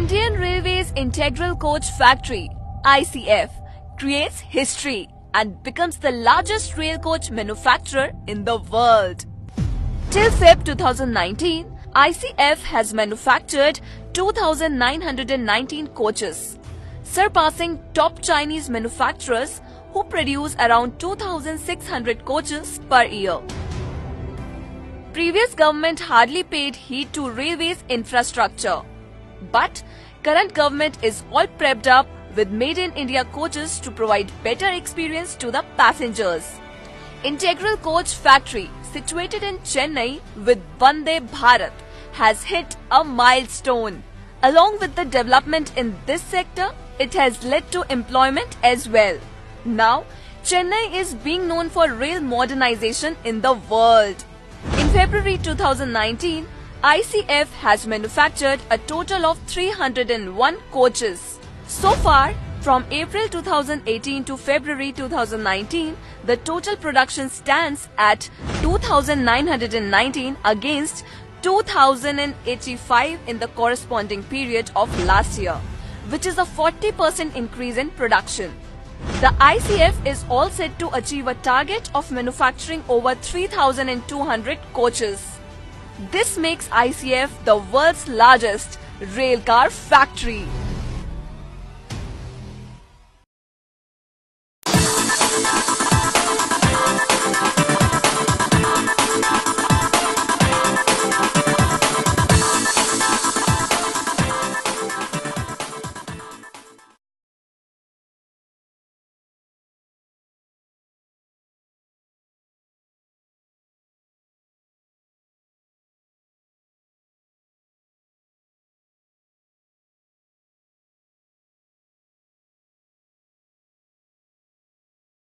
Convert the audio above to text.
Indian Railways Integral Coach Factory (ICF) creates history and becomes the largest rail coach manufacturer in the world. Till Feb 2019, ICF has manufactured 2,919 coaches, surpassing top Chinese manufacturers who produce around 2,600 coaches per year. Previous government hardly paid heed to railways infrastructure, but current government is all prepped up with Made in India coaches to provide better experience to the passengers. Integral Coach Factory, situated in Chennai with Vande Bharat, has hit a milestone. Along with the development in this sector, it has led to employment as well. Now, Chennai is being known for rail modernization in the world. In February 2019, ICF has manufactured a total of 301 coaches. So far, from April 2018 to February 2019, the total production stands at 2,919 against 2,085 in the corresponding period of last year, which is a 40% increase in production. The ICF is all set to achieve a target of manufacturing over 3,200 coaches. This makes ICF the world's largest railcar factory.